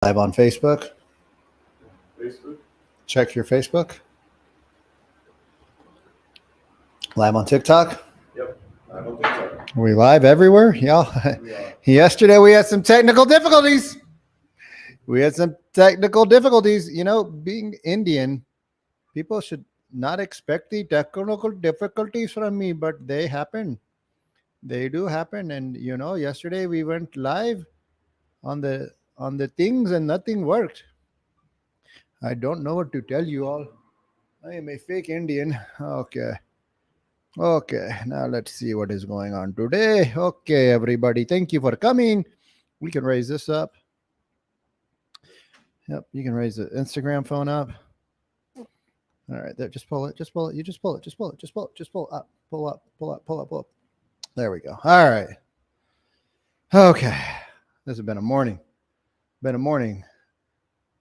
Live on Facebook. Facebook. Check your Facebook. Live on TikTok. Yep. I'm on TikTok. Are we live everywhere? Yeah. We are. Yesterday we had some technical difficulties. You know, being Indian, people should not expect the technical difficulties from me, but they happen. They do happen. And you know, yesterday we went live on the things and nothing worked. I don't know what to tell you all. I am a fake Indian. Okay. Okay, now let's see what is going on today. Okay, everybody, thank you for coming. We can raise this up. Yep, you can raise the Instagram phone up. All right, there, just pull it, just pull it. You just pull it, just pull it, just pull it, just pull up, pull up, pull up, pull up, pull up. There we go. All right. Okay, this has been a morning.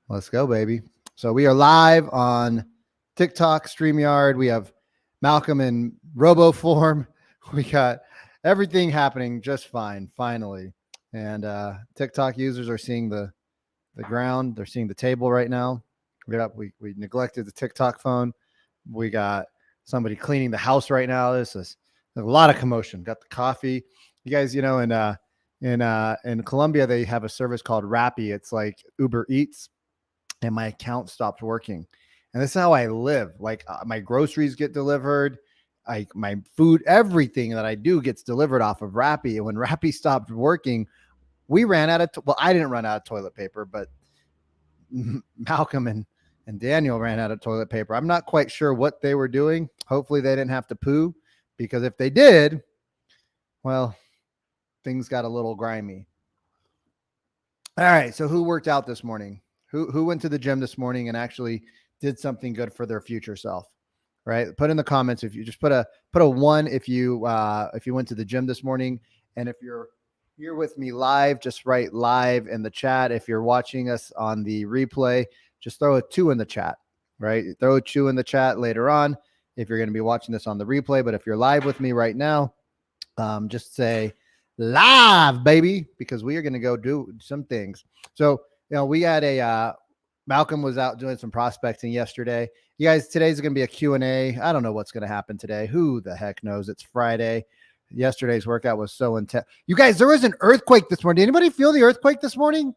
Let's go, baby. So we are live on TikTok, StreamYard. We have Malcolm in robo form. We got everything happening just fine, finally. And TikTok users are seeing the ground. They're seeing the table right now. We neglected the TikTok phone. We got somebody cleaning the house right now. This is a lot of commotion. Got the coffee. You guys, you know, in Colombia, they have a service called Rappi. It's like Uber Eats. And my account stopped working. And this is how I live. Like my groceries get delivered, like my food, everything that I do gets delivered off of Rappi. And when Rappi stopped working, we ran out of, well, I didn't run out of toilet paper, but Malcolm and Daniel ran out of toilet paper. I'm not quite sure what they were doing. Hopefully they didn't have to poo, because if they did, well, things got a little grimy. All right. So who worked out this morning? Who went to the gym this morning and actually did something good for their future self, right? Put in the comments if you just put a 1 if you went to the gym this morning, and if you're here with me live, just write live in the chat. If you're watching us on the replay, just throw a 2 in the chat, right? Throw a 2 in the chat later on if you're going to be watching this on the replay. But if you're live with me right now, just say live, baby, because we are going to go do some things. So, you know, we had Malcolm was out doing some prospecting yesterday. You guys, today's going to be a Q&A. I don't know what's going to happen today. Who the heck knows? It's Friday. Yesterday's workout was so intense. You guys, there was an earthquake this morning. Did anybody feel the earthquake this morning?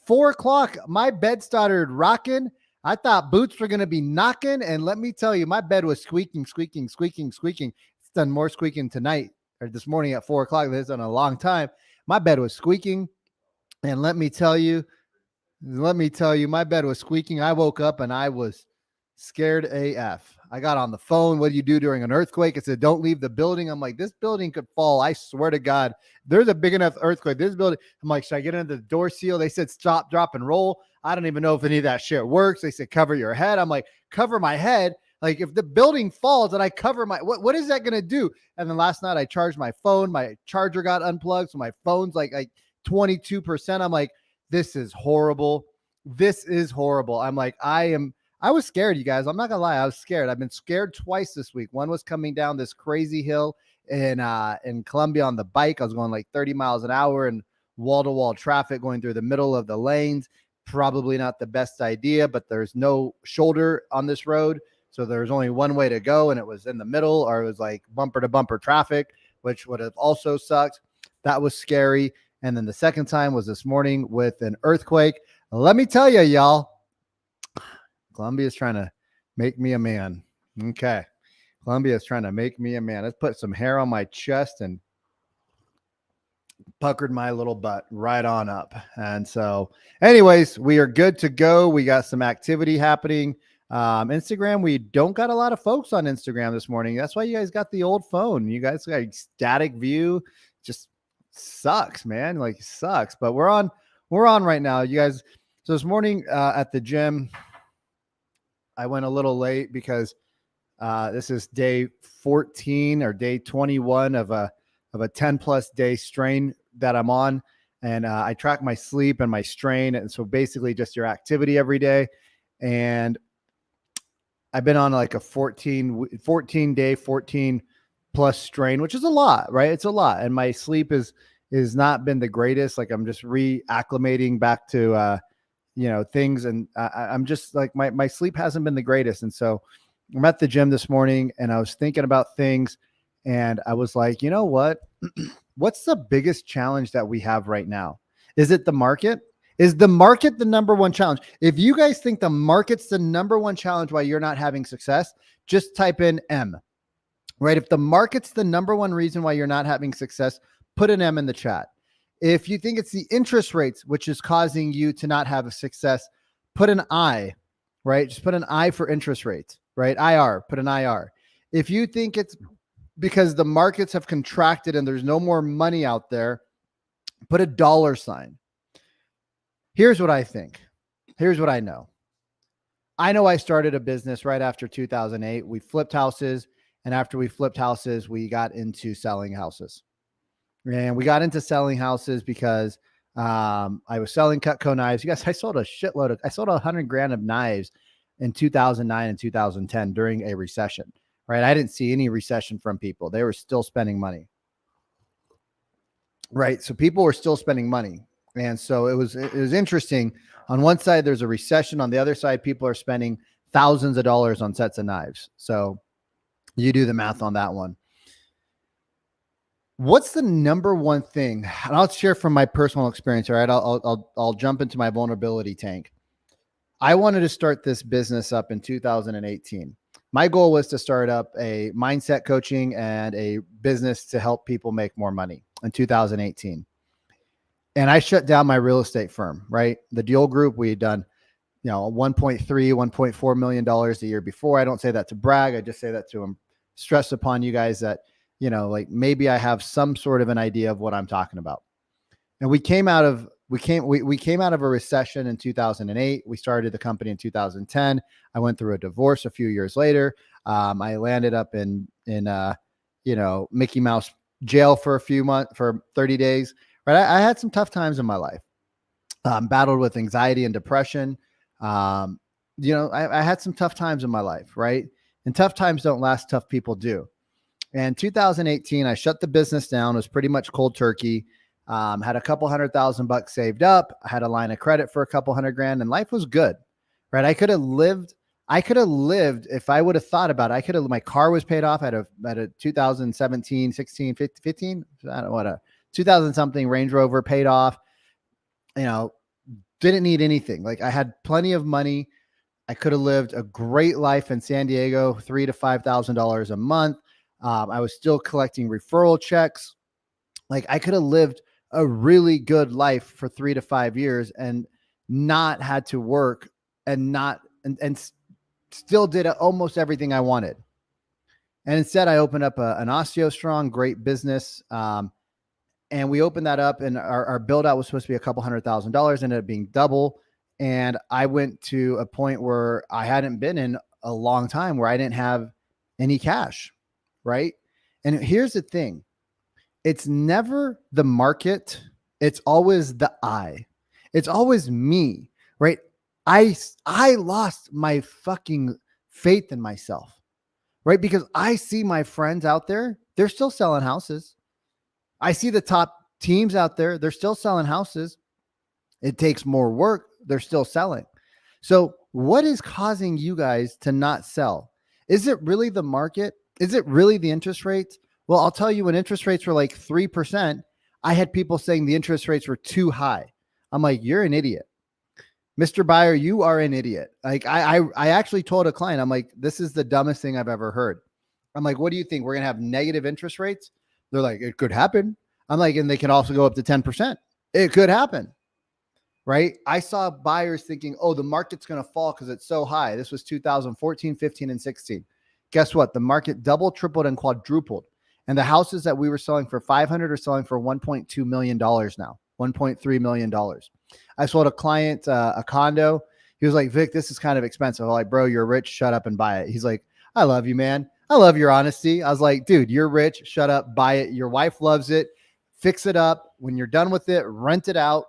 4 o'clock. My bed started rocking. I thought boots were going to be knocking. And let me tell you, my bed was squeaking. It's done more squeaking tonight or this morning at 4 o'clock than it's done in a long time. My bed was squeaking. And let me tell you, my bed was squeaking. I woke up and I was scared AF. I got on the phone. What do you do during an earthquake? It said, don't leave the building. I'm like, this building could fall. I swear to God, there's a big enough earthquake. This building. I'm like, should I get into the door seal? They said, stop, drop, and roll. I don't even know if any of that shit works. They said, cover your head. I'm like, cover my head. Like, if the building falls and I cover my, what is that going to do? And then last night I charged my phone. My charger got unplugged. So my phone's like 22%. I'm like, this is horrible. This is horrible. I'm like, I was scared, you guys. I'm not gonna lie. I was scared. I've been scared twice this week. One was coming down this crazy hill in Colombia on the bike. I was going like 30 miles an hour and wall-to-wall traffic going through the middle of the lanes. Probably not the best idea, but there's no shoulder on this road. So there's only one way to go, and it was in the middle, or it was like bumper to bumper traffic, which would have also sucked. That was scary. And then the second time was this morning with an earthquake. Let me tell you, y'all, Colombia is trying to make me a man. Okay. Colombia is trying to make me a man. Let's put some hair on my chest and puckered my little butt right on up. And so anyways, we are good to go. We got some activity happening. Instagram, we don't got a lot of folks on Instagram this morning. That's why you guys got the old phone. You guys got a static view. Just sucks, man. Like, sucks. But we're on right now, you guys. So this morning at the gym, I went a little late because this is day 14 or day 21 of a 10+ day strain that I'm on. And I track my sleep and my strain. And so basically just your activity every day. And I've been on like a 14 day, 14+ strain, which is a lot, right? It's a lot. And my sleep is not been the greatest. Like, I'm just reacclimating back to things. And I'm just like, my sleep hasn't been the greatest. And so I'm at the gym this morning and I was thinking about things and I was like, you know what? What's the biggest challenge that we have right now? Is it the market? Is the market the number one challenge? If you guys think the market's the number one challenge why you're not having success, just type in M, right? If the market's the number one reason why you're not having success, put an M in the chat. If you think it's the interest rates, which is causing you to not have a success, put an I, right? Just put an I for interest rates, right? IR, put an IR. If you think it's because the markets have contracted and there's no more money out there, put a dollar sign. Here's what I think. Here's what I know. I know I started a business right after 2008. We flipped houses. And after we flipped houses, we got into selling houses. And we got into selling houses because I was selling Cutco knives. You guys, I sold I sold $100,000 of knives in 2009 and 2010 during a recession, right? I didn't see any recession from people. They were still spending money, right? So people were still spending money. And so it was interesting. On one side, there's a recession. On the other side, people are spending thousands of dollars on sets of knives. So you do the math on that one. What's the number one thing? And I'll share from my personal experience. All right. I'll jump into my vulnerability tank. I wanted to start this business up in 2018. My goal was to start up a mindset coaching and a business to help people make more money in 2018. And I shut down my real estate firm, right? The Deal Group, we had done, $1.3, $1.4 million a year before. I don't say that to brag. I just say that to stress upon you guys that, like maybe I have some sort of an idea of what I'm talking about. And we came out of a recession in 2008. We started the company in 2010. I went through a divorce a few years later. I landed up in Mickey Mouse jail for for 30 days. Right. I had some tough times in my life. Battled with anxiety and depression. I had some tough times in my life. Right. And tough times don't last. Tough people do. And 2018, I shut the business down. It was pretty much cold turkey. Had a couple $100,000 saved up. I had a line of credit for a couple $100,000 and life was good. Right. I could have lived if I would have thought about it. My car was paid off at a 2017, 16, 15. I don't know what 2000 something Range Rover paid off, didn't need anything. Like I had plenty of money. I could have lived a great life in San Diego, $3,000 to $5,000 a month. I was still collecting referral checks. Like I could have lived a really good life for 3 to 5 years and not had to work and still did almost everything I wanted. And instead I opened up an OsteoStrong, great business. And we opened that up and our build out was supposed to be a couple $100,000, ended up being double. And I went to a point where I hadn't been in a long time where I didn't have any cash. Right. And here's the thing. It's never the market. It's always the I. It's always me. Right. I lost my fucking faith in myself. Right. Because I see my friends out there. They're still selling houses. I see the top teams out there. They're still selling houses. It takes more work. They're still selling. So what is causing you guys to not sell? Is it really the market? Is it really the interest rates? Well, I'll tell you, when interest rates were like 3%, I had people saying the interest rates were too high. I'm like, you're an idiot. Mr. Buyer, you are an idiot. Like I actually told a client, I'm like, this is the dumbest thing I've ever heard. I'm like, what do you think? We're going to have negative interest rates? They're like, it could happen. I'm like, and they can also go up to 10%. It could happen. Right. I saw buyers thinking, oh, the market's going to fall because it's so high. This was 2014, 15, and 16. Guess what? The market doubled, tripled, and quadrupled. And the houses that we were selling for 500 are selling for $1.2 million now, $1.3 million. I sold a client a condo. He was like, Vic, this is kind of expensive. I'm like, bro, you're rich. Shut up and buy it. He's like, I love you, man. I love your honesty. I was like, dude, you're rich. Shut up. Buy it. Your wife loves it. Fix it up. When you're done with it, rent it out.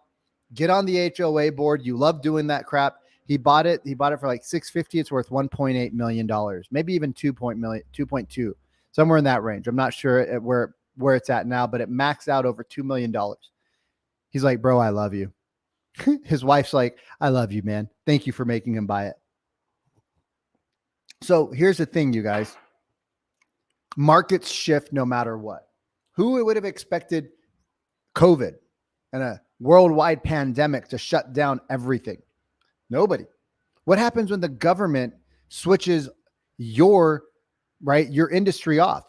Get on the HOA board. You love doing that crap. He bought it. He bought it for like $650. It's worth $1.8 million, maybe even 2.2, somewhere in that range. I'm not sure where it's at now, but it maxed out over $2 million. He's like, bro, I love you. His wife's like, I love you, man. Thank you for making him buy it. So here's the thing, you guys. Markets shift no matter what. Who would have expected COVID and a worldwide pandemic to shut down everything? Nobody. What happens when the government switches your industry off?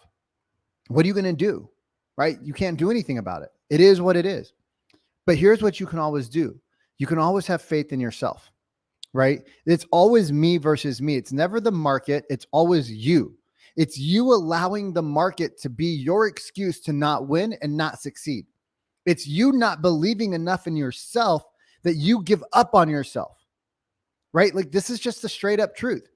What are you going to do? Right? You can't do anything about it. It is what it is. But here's what you can always do. You can always have faith in yourself, right? It's always me versus me. It's never the market. It's always you. It's you allowing the market to be your excuse to not win and not succeed. It's you not believing enough in yourself that you give up on yourself, right? Like, this is just the straight up truth.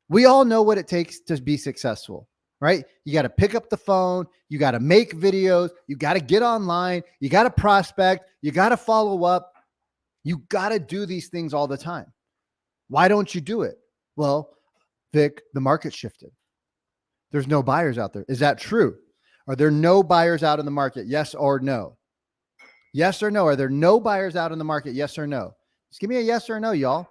We all know what it takes to be successful, right? You got to pick up the phone. You got to make videos. You got to get online. You got to prospect. You got to follow up. You got to do these things all the time. Why don't you do it? Well, Vic, the market shifted. There's no buyers out there. Is that true? Are there no buyers out in the market? Yes or no? Yes or no? Are there no buyers out in the market? Yes or no? Just give me a yes or a no, y'all.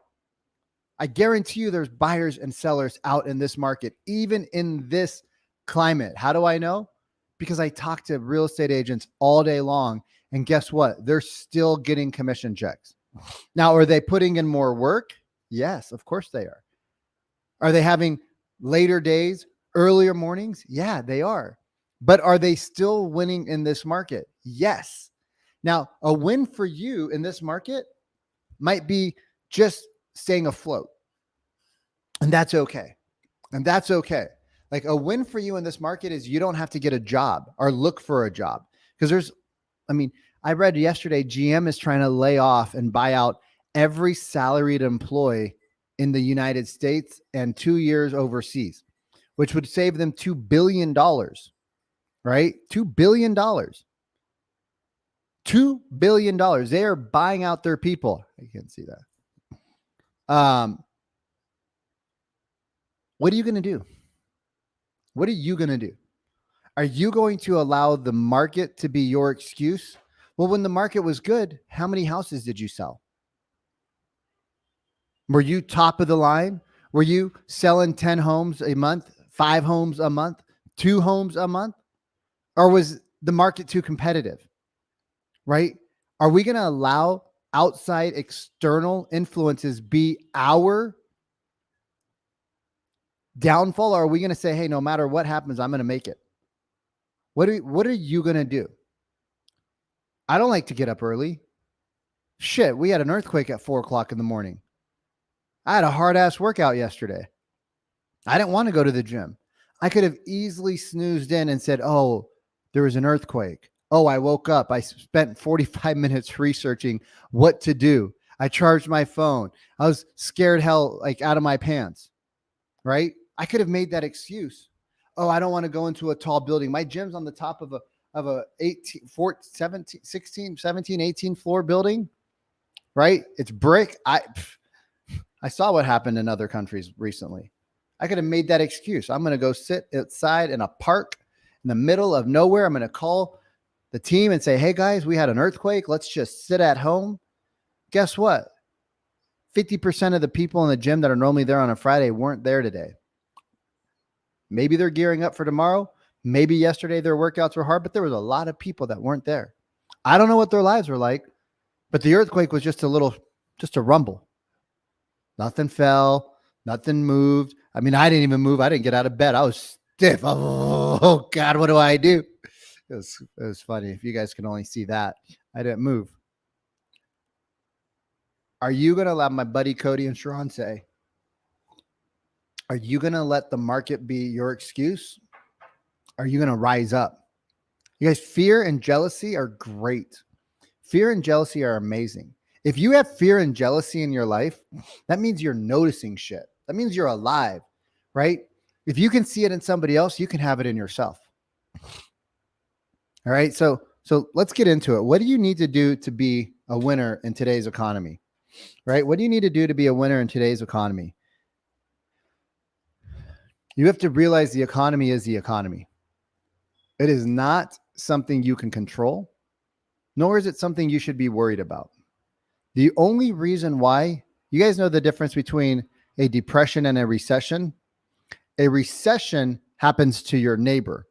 I guarantee you there's buyers and sellers out in this market, even in this climate. How do I know? Because I talk to real estate agents all day long. And guess what? They're still getting commission checks. Now, are they putting in more work? Yes, of course they are. Are they having later days, earlier mornings? Yeah, they are. But are they still winning in this market? Yes. Now, a win for you in this market might be just staying afloat. And that's okay. And that's okay. Like, a win for you in this market is you don't have to get a job or look for a job. Because I read yesterday, GM is trying to lay off and buy out every salaried employee in the United States and 2 years overseas, which would save them $2 billion, right? $2 billion. $2 billion. They are buying out their people. I can't see that. What are you going to do? What are you going to do? Are you going to allow the market to be your excuse? Well, when the market was good, how many houses did you sell? Were you top of the line? Were you selling 10 homes a month, 5 homes a month, 2 homes a month? Or was the market too competitive? Right? Are we going to allow outside external influences be our downfall? Or are we going to say, hey, no matter what happens, I'm going to make it? What are you going to do? I don't like to get up early. Shit, we had an earthquake at 4:00 in the morning. I had a hard ass workout yesterday. I didn't want to go to the gym. I could have easily snoozed in and said, oh, there was an earthquake. Oh, I woke up. I spent 45 minutes researching what to do. I charged my phone. I was scared hell, like out of my pants, right? I could have made that excuse. Oh, I don't want to go into a tall building. My gym's on the top of a 17, 18 floor building, right? It's brick. I saw what happened in other countries recently. I could have made that excuse. I'm going to go sit outside in a park in the middle of nowhere. I'm going to call the team and say, hey guys, we had an earthquake. Let's just sit at home. Guess what? 50% of the people in the gym that are normally there on a Friday weren't there today. Maybe they're gearing up for tomorrow. Maybe yesterday their workouts were hard, but there was a lot of people that weren't there. I don't know what their lives were like, but the earthquake was just a rumble. Nothing fell. Nothing moved. I mean, I didn't even move. I didn't get out of bed. I was stiff. Oh God, what do I do? It was funny. If you guys can only see that, I didn't move. Are you going to let my buddy Cody and Sharon say, are you going to let the market be your excuse? Are you going to rise up? You guys, fear and jealousy are great. Fear and jealousy are amazing. If you have fear and jealousy in your life, that means you're noticing shit. That means you're alive, right? If you can see it in somebody else, you can have it in yourself. All right. So let's get into it. What do you need to do to be a winner in today's economy? Right? What do you need to do to be a winner in today's economy? You have to realize the economy is the economy. It is not something you can control, nor is it something you should be worried about. The only reason why, you guys know the difference between a depression and a recession? A recession happens to your neighbor,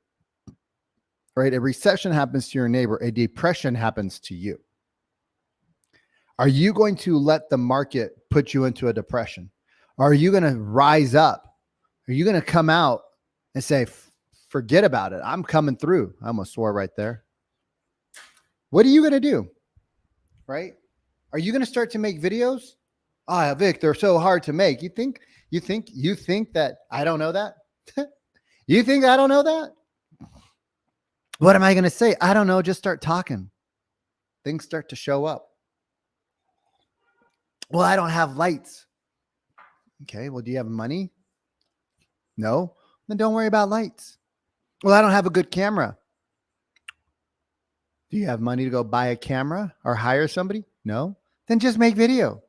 right? A recession happens to your neighbor. A depression happens to you. Are you going to let the market put you into a depression? Or are you going to rise up? Are you going to come out and say, forget about it? I'm coming through. I almost swore right there. What are you going to do? Right? Are you going to start to make videos? Ah, Vic, they're so hard to make. You think that I don't know that? You think I don't know that? What am I going to say? I don't know. Just start talking. Things start to show up. Well, I don't have lights. Okay. Well, do you have money? No. Then don't worry about lights. Well, I don't have a good camera. Do you have money to go buy a camera or hire somebody? No. Then just make video.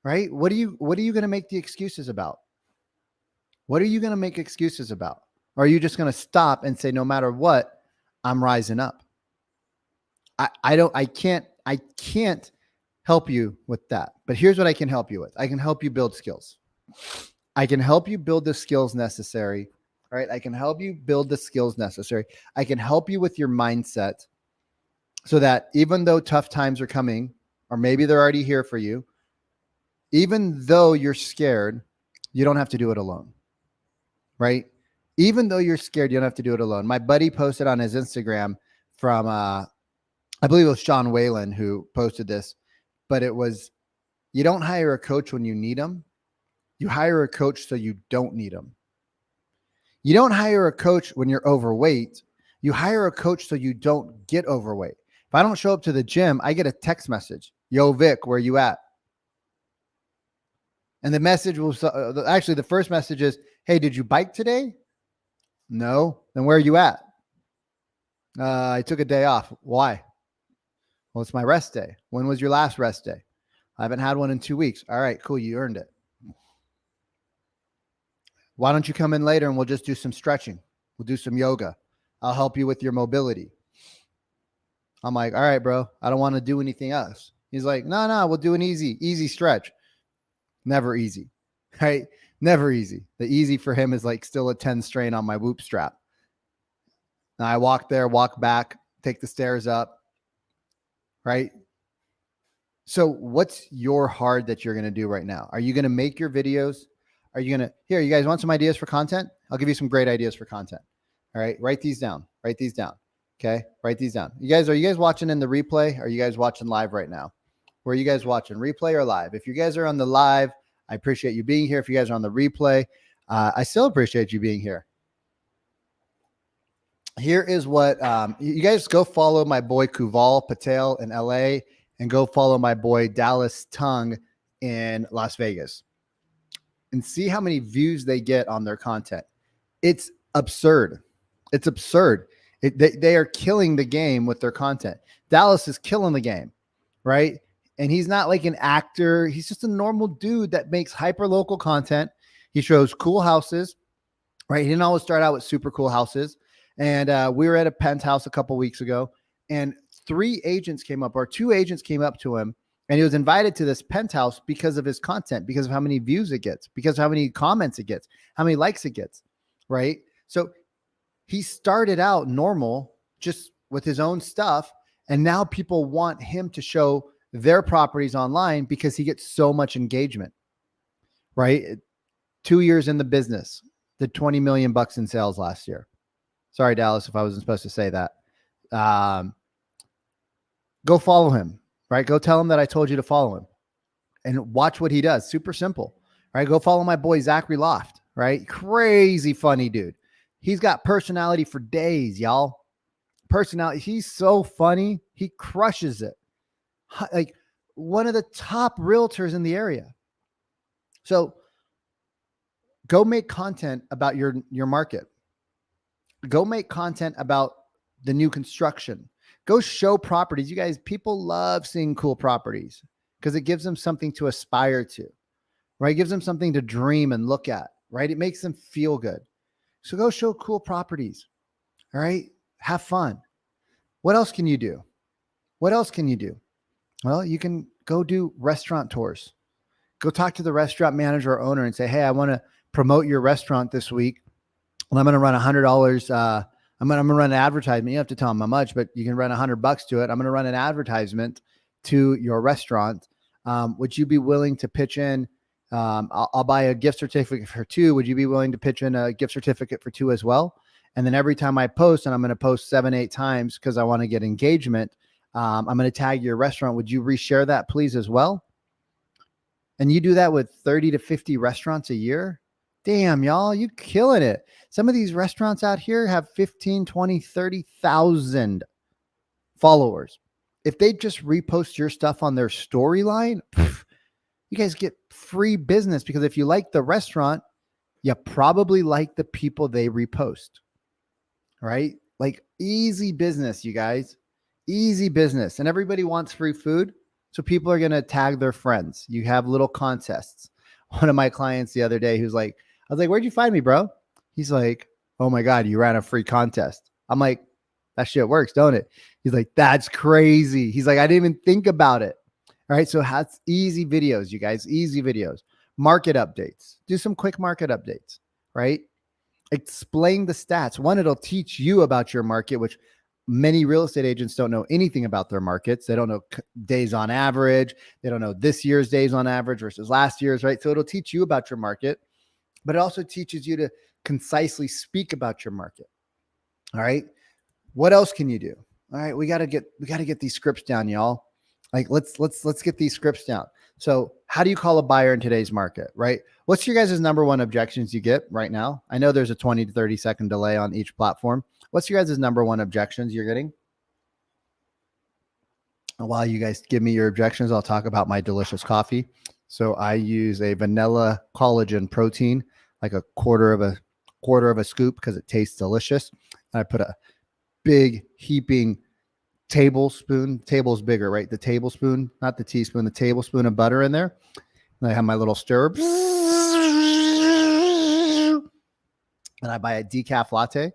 Right? What are you going to make the excuses about? What are you going to make excuses about? Or are you just going to stop and say, no matter what, I'm rising up? I can't help you with that. But here's what I can help you with. I can help you build skills. I can help you build the skills necessary. Right? I can help you build the skills necessary. I can help you with your mindset so that even though tough times are coming, or maybe they're already here for you, even though you're scared, you don't have to do it alone. Right? Even though you're scared, you don't have to do it alone. My buddy posted on his Instagram from, I believe it was Sean Whalen who posted this, but it was, you don't hire a coach when you need them. You hire a coach so you don't need them. You don't hire a coach when you're overweight. You hire a coach so you don't get overweight. If I don't show up to the gym, I get a text message. Yo, Vic, where you at? And the message was actually the first message is, hey, did you bike today? No. Then where are you at? I took a day off. Why? Well, it's my rest day. When was your last rest day? I haven't had one in 2 weeks. All right, cool. You earned it. Why don't you come in later and we'll just do some stretching? We'll do some yoga. I'll help you with your mobility. I'm like, all right, bro. I don't want to do anything else. He's like, no, we'll do an easy stretch. Never easy, right? Never easy. The easy for him is like still a 10 strain on my whoop strap. And I walk there, walk back, take the stairs up, right? So what's your hard that you're going to do right now? Are you going to make your videos? Are you going to, here, you guys want some ideas for content? I'll give you some great ideas for content. All right. Write these down. Okay. Write these down. Are you guys watching in the replay? Or are you guys watching live right now? Where are you guys watching, replay or live? If you guys are on the live, I appreciate you being here. If you guys are on the replay, I still appreciate you being here. Here is what, you guys go follow my boy Kuval Patel in LA and go follow my boy Dallas Tung in Las Vegas and see how many views they get on their content. It's absurd. It's absurd. They are killing the game with their content. Dallas is killing the game, right? And he's not like an actor. He's just a normal dude that makes hyper local content. He shows cool houses, right? He didn't always start out with super cool houses. And we were at a penthouse a couple weeks ago, and 2 agents came up to him, and he was invited to this penthouse because of his content, because of how many views it gets, because of how many comments it gets, how many likes it gets, right? So he started out normal, just with his own stuff, and now people want him to show their properties online because he gets so much engagement, right? 2 years in the business, did 20 million bucks in sales last year. Sorry, Dallas, if I wasn't supposed to say that. Go follow him, right? Go tell him that I told you to follow him and watch what he does. Super simple, right? Go follow my boy, Zachary Loft, right? Crazy funny dude. He's got personality for days, y'all. Personality. He's so funny. He crushes it. Like one of the top realtors in the area. So go make content about your market. Go make content about the new construction. Go show properties. You guys, people love seeing cool properties because it gives them something to aspire to, right? It gives them something to dream and look at, right? It makes them feel good. So go show cool properties, all right? Have fun. What else can you do? Well, you can Go do restaurant tours. Go talk to the restaurant manager or owner and say, hey, I want to promote your restaurant this week. And I'm going to run $100. I'm going to run an advertisement. You don't have to tell them how much, but you can run $100 to it. I'm going to run an advertisement to your restaurant. Would you be willing to pitch in? I'll buy a gift certificate for 2. Would you be willing to pitch in a gift certificate for 2 as well? And then every time I post, and I'm going to post 7, 8 times because I want to get engagement, I'm going to tag your restaurant. Would you reshare that, please, as well? And you do that with 30 to 50 restaurants a year. Damn, y'all, you killing it. Some of these restaurants out here have 15, 20, 30,000 followers. If they just repost your stuff on their storyline, you guys get free business, because if you like the restaurant, you probably like the people they repost, right? Like, easy business, you guys, easy business. And everybody wants free food. So people are going to tag their friends. You have little contests. One of my clients the other day, who's like, I was like, where'd you find me, bro? He's like, oh my God, you ran a free contest. I'm like, that shit works, don't it? He's like, that's crazy. He's like, I didn't even think about it. All right. So that's easy videos, you guys, easy videos. Market updates. Do some quick market updates, right? Explain the stats. One, it'll teach you about your market, which many real estate agents don't know anything about their markets. They don't know days on average. They don't know this year's days on average versus last year's, right? So it'll teach you about your market, but it also teaches you to concisely speak about your market. All right. What else can you do? All right. We got to get these scripts down, y'all. Like, let's get these scripts down. So how do you call a buyer in today's market, right? What's your guys' number one objections you get right now? I know there's a 20 to 30 second delay on each platform. What's your guys' number one objections you're getting? While you guys give me your objections, I'll talk about my delicious coffee. So I use a vanilla collagen protein, like a quarter of a scoop, because it tastes delicious. And I put a big heaping tablespoon, table's bigger, right? The tablespoon, not the teaspoon, the tablespoon of butter in there. And I have my little stir. And I buy a decaf latte.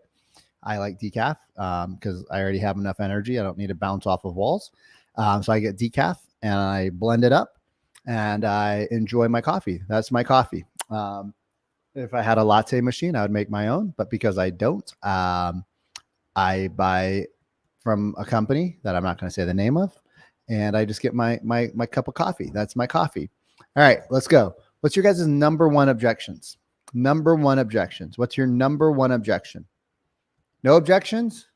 I like decaf because I already have enough energy. I don't need to bounce off of walls. So I get decaf and I blend it up and I enjoy my coffee. That's my coffee. If I had a latte machine, I would make my own. But because I don't, I buy from a company that I'm not going to say the name of, and I just get my cup of coffee. That's my coffee. All right, let's go. What's your guys' number one objections? Number one objections. What's your number one objection? No objections?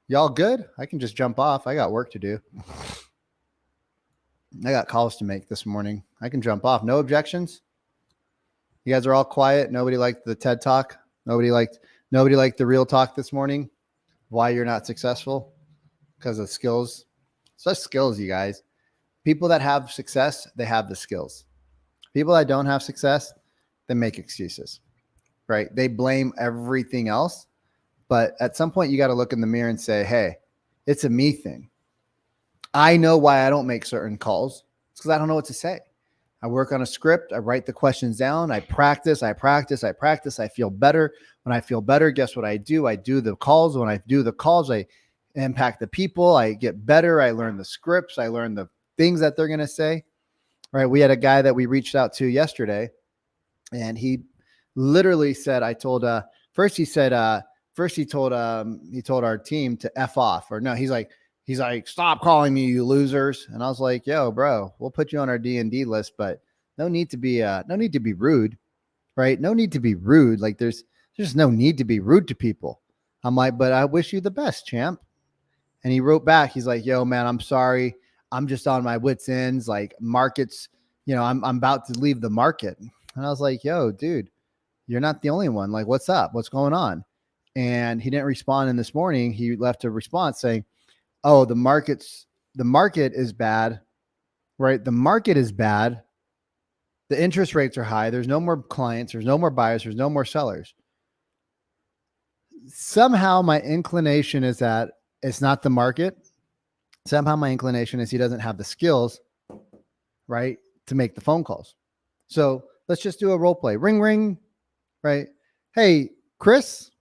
Y'all good? I can just jump off. I got work to do. I got calls to make this morning. I can jump off. No objections? You guys are all quiet. Nobody liked the TED Talk. Nobody liked the real talk this morning. Why you're not successful? Because of skills. Such skills, you guys. People that have success, they have the skills. People that don't have success, they make excuses, right? They blame everything else. But at some point, you got to look in the mirror and say, hey, it's a me thing. I know why I don't make certain calls. It's because I don't know what to say. I work on a script. I write the questions down. I practice. I feel better. When I feel better, guess what I do? I do the calls. When I do the calls, I impact the people. I get better. I learn the scripts. I learn the things that they're going to say. Right? We had a guy that we reached out to yesterday, and he literally said, he told our team to F off, or no, he's like, stop calling me you losers. And I was like, yo, bro, we'll put you on our D&D list, but no need to be rude, right? No need to be rude. Like there's just no need to be rude to people. I'm like, but I wish you the best, champ. And he wrote back. He's like, yo, man, I'm sorry. I'm just on my wits ends. Like markets, I'm about to leave the market. And I was like, yo, dude, you're not the only one. Like, what's up? What's going on? And he didn't respond. And this morning he left a response saying, oh, the market is bad, right? The market is bad. The interest rates are high. There's no more clients. There's no more buyers. There's no more sellers. Somehow my inclination is that it's not the market. Somehow my inclination is he doesn't have the skills, right, to make the phone calls. So let's just do a role play. Ring, ring, right? Hey, Chris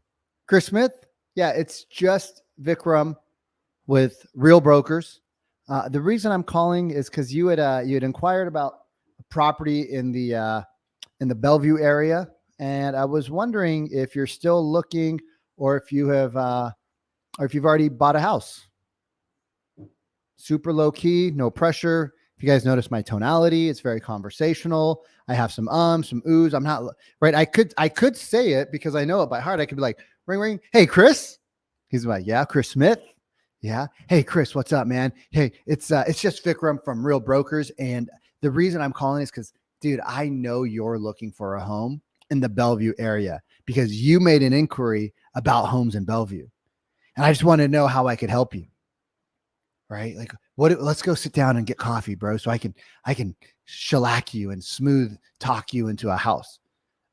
Smith. Yeah, it's just Vikram with Real Brokers. The reason I'm calling is because you had inquired about a property in the Bellevue area, and I was wondering if you're still looking, or if you have, or if you've already bought a house. Super low key, no pressure. If you guys notice my tonality, it's very conversational. I have some some oohs. I'm not right. I could say it because I know it by heart. I could be like, ring, ring. Hey, Chris. He's like, yeah, Chris Smith. Yeah. Hey, Chris, what's up, man? Hey, it's just Vikram from Real Brokers. And the reason I'm calling is because, dude, I know you're looking for a home in the Bellevue area because you made an inquiry about homes in Bellevue. And I just want to know how I could help you. Right? Like, let's go sit down and get coffee, bro. So I can shellac you and smooth talk you into a house.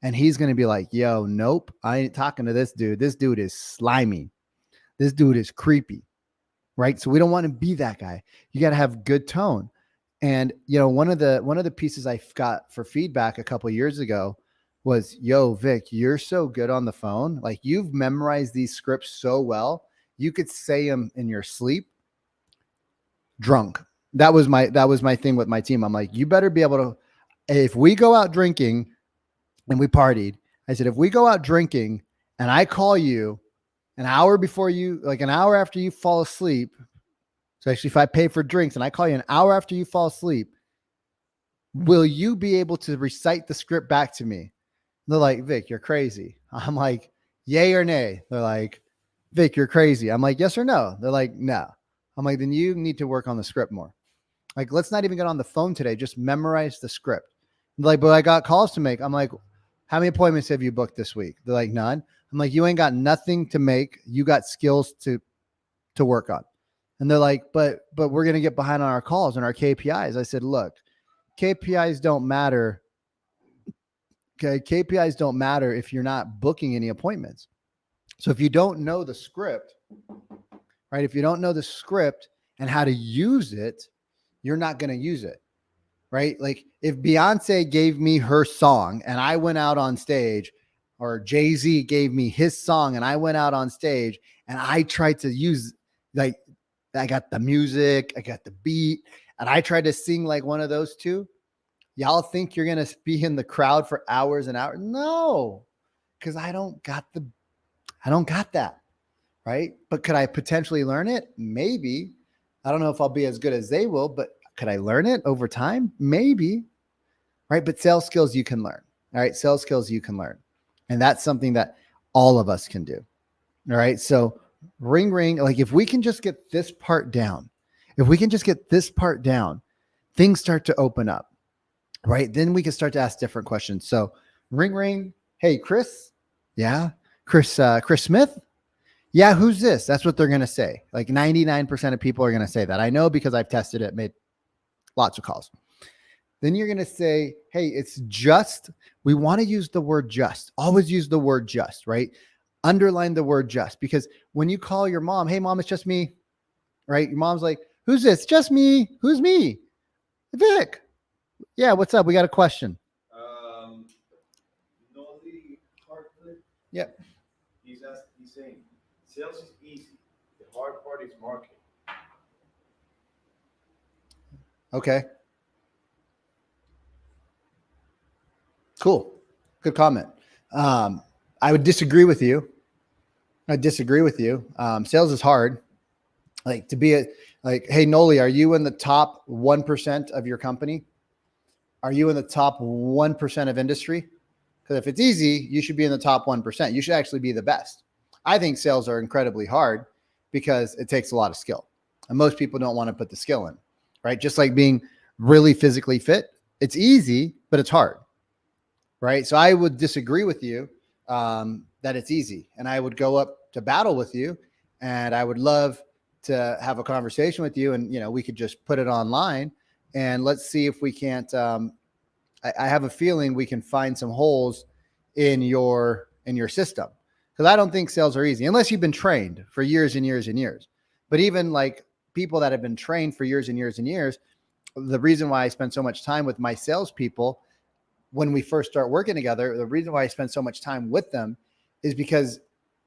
And he's going to be like, yo, nope, I ain't talking to this dude. This dude is slimy. This dude is creepy. Right? So we don't want to be that guy. You got to have good tone. And, one of the pieces I got for feedback a couple of years ago was, yo, Vic, you're so good on the phone. Like, you've memorized these scripts so well. You could say them in your sleep drunk. That was my thing with my team. I'm like, you better be able to, if we go out drinking and we partied, I said, if we go out drinking and I call you an hour before you, like an hour after you fall asleep. So actually, if I pay for drinks and I call you an hour after you fall asleep, will you be able to recite the script back to me? They're like, Vic, you're crazy. I'm like, yay or nay? They're like, Vic, you're crazy. I'm like, yes or no? They're like, no. I'm like, then you need to work on the script more. Like, let's not even get on the phone today. Just memorize the script. They're like, but I got calls to make. I'm like, how many appointments have you booked this week? They're like, none. I'm like, you ain't got nothing to make. You got skills to work on. And they're like, but we're going to get behind on our calls and our KPIs. I said, look, KPIs don't matter. Okay. KPIs don't matter if you're not booking any appointments. So if you don't know the script, right? If you don't know the script and how to use it, you're not going to use it, right? Like, if Beyonce gave me her song and I went out on stage, or Jay-Z gave me his song and I went out on stage and I tried to use, like, I got the music, I got the beat, and I tried to sing like one of those two, y'all think you're going to be in the crowd for hours and hours? No, because I don't got that. Right? But could I potentially learn it? Maybe. I don't know if I'll be as good as they will, but could I learn it over time? Maybe. Right? But sales skills you can learn. All right. Sales skills you can learn. And that's something that all of us can do. All right. So ring, ring. Like, if we can just get this part down, things start to open up. Right? Then we can start to ask different questions. So ring, ring. Hey, Chris. Yeah. Chris Smith. Yeah, who's this? That's what they're going to say. Like, 99% of people are going to say that. I know because I've tested it, made lots of calls. Then you're going to say, hey, it's just, we want to use the word just. Always use the word just, right? Underline the word just, because when you call your mom, hey, mom, it's just me, right? Your mom's like, who's this? Just me. Who's me? Vic. Yeah, what's up? We got a question. Nolly Hartford. Yep. He's saying, sales is easy. The hard part is marketing. Okay. Cool. Good comment. I would disagree with you. Sales is hard. Like, to be hey, Noli, are you in the top 1% of your company? Are you in the top 1% of industry? Because if it's easy, you should be in the top 1%. You should actually be the best. I think sales are incredibly hard because it takes a lot of skill. And most people don't want to put the skill in, right? Just like being really physically fit. It's easy, but it's hard, right? So I would disagree with you that it's easy. And I would go up to battle with you, and I would love to have a conversation with you. And, we could just put it online, and let's see if we can't, I have a feeling we can find some holes in your system. Because I don't think sales are easy unless you've been trained for years and years and years. But even like people that have been trained for years and years and years, the reason why I spend so much time with my salespeople when we first start working together, the reason why I spend so much time with them is because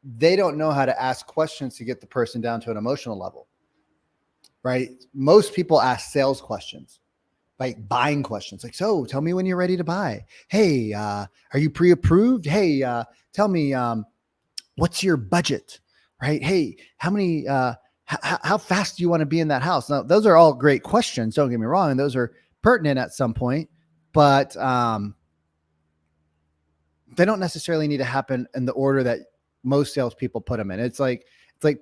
they don't know how to ask questions to get the person down to an emotional level. right? Most people ask sales questions, like buying questions, like, so tell me when you're ready to buy. Hey, are you pre-approved? Hey, tell me, what's your budget, right? Hey, how many, how fast do you want to be in that house? Now, those are all great questions. Don't get me wrong. And those are pertinent at some point, but they don't necessarily need to happen in the order that most salespeople put them in. It's like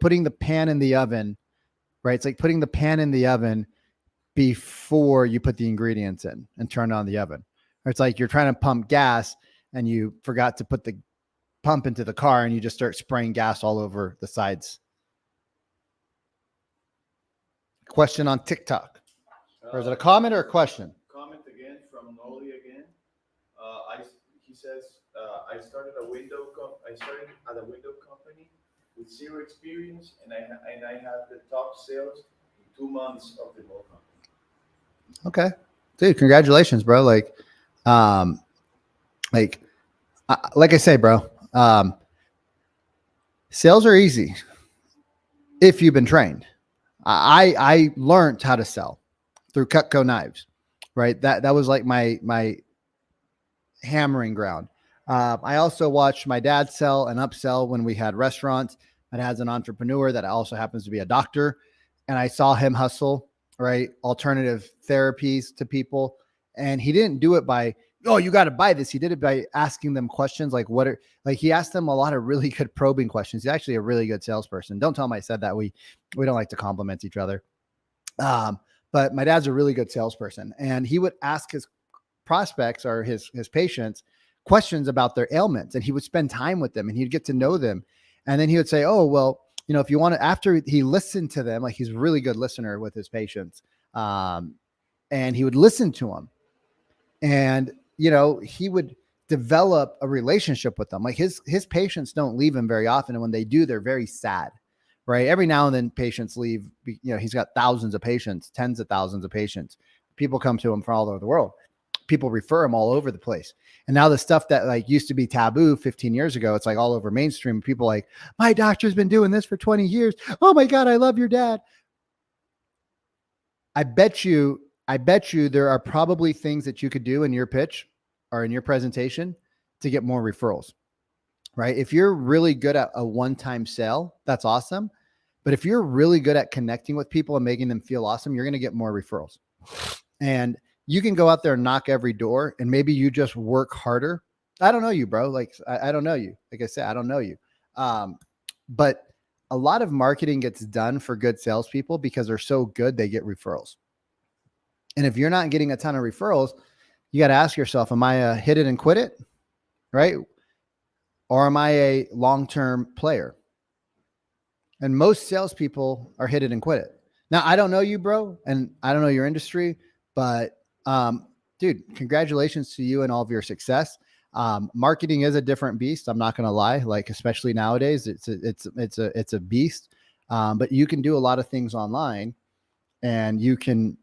putting the pan in the oven, right? It's like putting the pan in the oven before you put the ingredients in and turn on the oven. Or it's like you're trying to pump gas and you forgot to put the pump into the car and you just start spraying gas all over the sides. Question on TikTok. Or is it a comment or a question? Comment again from Noli again. He says, I started at a window company with zero experience, and I have the top sales in 2 months of the whole company. Okay, dude, congratulations, bro. Like I say, bro, sales are easy if you've been trained. I learned how to sell through Cutco knives, right? That was like my hammering ground. I also watched my dad sell and upsell when we had restaurants. My dad's an entrepreneur that also happens to be a doctor, and I saw him hustle, right? Alternative therapies to people, and he didn't do it by, oh, you got to buy this. He did it by asking them questions like, he asked them a lot of really good probing questions. He's actually a really good salesperson. Don't tell him I said that. We don't like to compliment each other. But my dad's a really good salesperson, and he would ask his prospects or his patients questions about their ailments, and he would spend time with them and he'd get to know them. And then he would say, oh, well, if you want to, after he listened to them, like he's a really good listener with his patients. And he would listen to them, and, he would develop a relationship with them. Like his patients don't leave him very often. And when they do, they're very sad, right? Every now and then patients leave, he's got thousands of patients, tens of thousands of patients. People come to him from all over the world. People refer him all over the place. And now the stuff that like used to be taboo 15 years ago, it's like all over mainstream. People like, my doctor's been doing this for 20 years. Oh my God, I love your dad. I bet you there are probably things that you could do in your pitch or in your presentation to get more referrals, right? If you're really good at a one-time sale, that's awesome. But if you're really good at connecting with people and making them feel awesome, you're going to get more referrals. And you can go out there and knock every door, and maybe you just work harder. I don't know you, bro. Like, I don't know you. Like I said, I don't know you. But a lot of marketing gets done for good salespeople because they're so good, they get referrals. And if you're not getting a ton of referrals, you got to ask yourself, am I a hit it and quit it? Right? Or am I a long-term player? And most salespeople are hit it and quit it. Now, I don't know you, bro, and I don't know your industry, but dude, congratulations to you and all of your success. Marketing is a different beast. I'm not going to lie. Like, especially nowadays, it's a beast. But you can do a lot of things online, and you can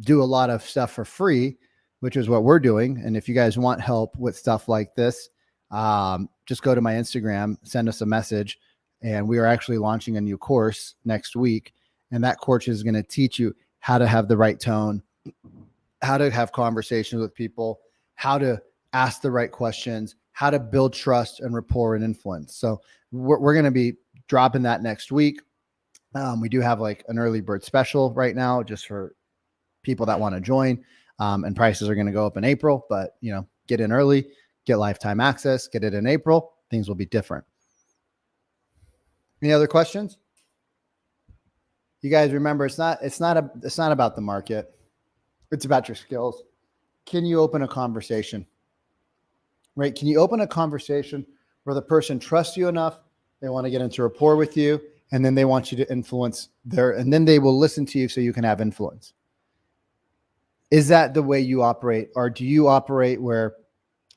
do a lot of stuff for free, which is what we're doing. And if you guys want help with stuff like this, just go to my Instagram, send us a message. And we are actually launching a new course next week. And that course is going to teach you how to have the right tone, how to have conversations with people, how to ask the right questions, how to build trust and rapport and influence. So we're going to be dropping that next week. We do have like an early bird special right now, just for people that want to join. And prices are going to go up in April, but get in early, get lifetime access, get it in April. Things will be different. Any other questions? You guys remember, it's not about the market. It's about your skills. Can you open a conversation? Right? Can you open a conversation where the person trusts you enough, they want to get into rapport with you, and then they want you to influence and then they will listen to you so you can have influence. Is that the way you operate? Or do you operate where,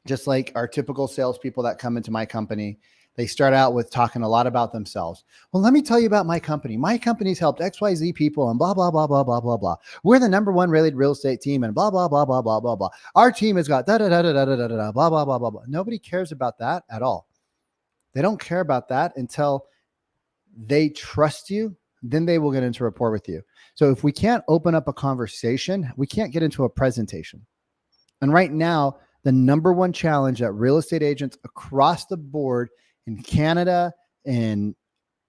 just like our typical salespeople that come into my company, they start out with talking a lot about themselves. Well, let me tell you about my company. My company's helped XYZ people and blah, blah, blah, blah, blah, blah, blah. We're the #1 rated real estate team and blah, blah, blah, blah, blah, blah, blah. Our team has got da, da, da, da, da, da, da, blah, blah, blah, blah, blah. Nobody cares about that at all. They don't care about that until they trust you. then they will get into rapport with you. So if we can't open up a conversation, we can't get into a presentation. And right now, the number one challenge that real estate agents across the board in Canada, in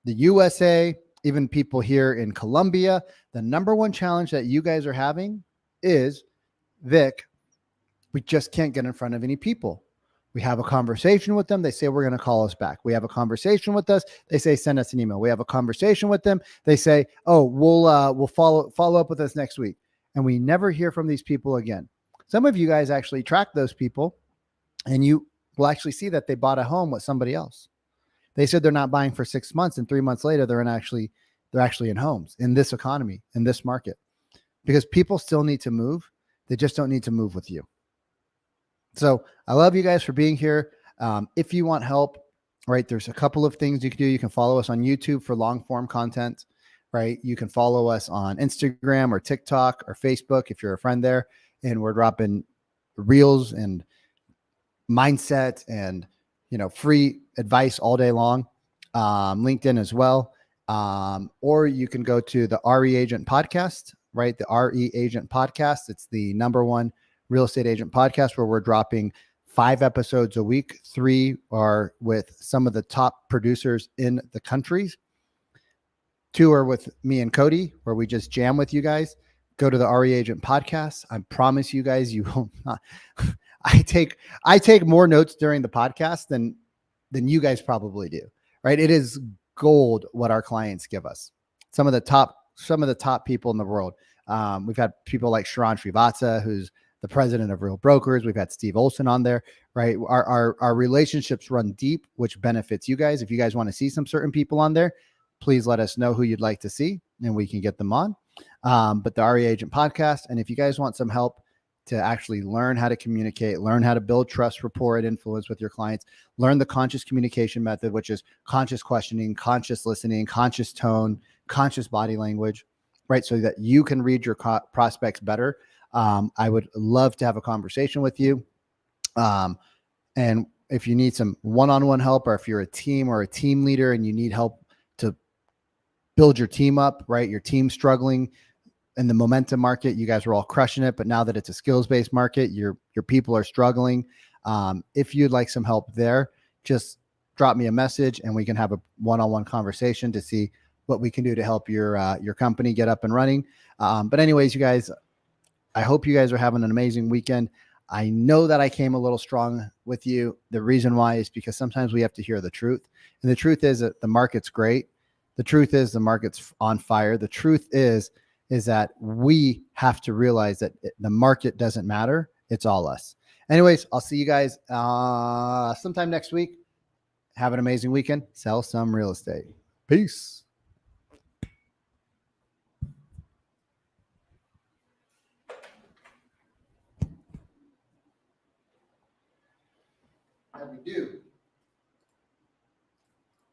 the USA, even people here in Colombia, the number one challenge that you guys are having is, Vic, we just can't get in front of any people. We have a conversation with them. They say, we're going to call us back. We have a conversation with us. They say, send us an email. We have a conversation with them. They say, oh, we'll follow up with us next week. And we never hear from these people again. Some of you guys actually track those people, and you will actually see that they bought a home with somebody else. They said they're not buying for 6 months, and 3 months later, they're actually in homes in this economy, in this market, because people still need to move. They just don't need to move with you. So I love you guys for being here. If you want help, right, there's a couple of things you can do. You can follow us on YouTube for long form content, right? You can follow us on Instagram or TikTok or Facebook if you're a friend there. And we're dropping reels and mindset and, free advice all day long. LinkedIn as well. Or you can go to the RE Agent Podcast, right? The RE Agent Podcast. It's the number one real estate agent podcast where we're dropping 5 episodes a week. 3 are with some of the top producers in the country. 2 are with me and Cody, where we just jam with you guys. Go to the RE Agent Podcast. I promise you guys, you will not. I take more notes during the podcast than you guys probably do, right? It is gold what our clients give us. Some of the top people in the world. We've had people like Sharon Srivatsa, who's the president of Real Brokers. We've had Steve Olson on there, right? Our relationships run deep, which benefits you guys. If you guys want to see some certain people on there, please let us know who you'd like to see, and we can get them on. But the RE Agent Podcast. And if you guys want some help to actually learn how to communicate, learn how to build trust, rapport, and influence with your clients, learn the conscious communication method, which is conscious questioning, conscious listening, conscious tone, conscious body language, right? So that you can read your prospects better. I would love to have a conversation with you. And if you need some one-on-one help, or if you're a team or a team leader and you need help to build your team up, right? Your team's struggling in the momentum market. You guys were all crushing it, but now that it's a skills-based market, your people are struggling. If you'd like some help there, just drop me a message and we can have a one-on-one conversation to see what we can do to help your company get up and running. But anyways, you guys, I hope you guys are having an amazing weekend. I know that I came a little strong with you. The reason why is because sometimes we have to hear the truth. And the truth is that the market's great. The truth is the market's on fire. The truth is that we have to realize that the market doesn't matter. It's all us. Anyways, I'll see you guys sometime next week. Have an amazing weekend. Sell some real estate. Peace. How we do?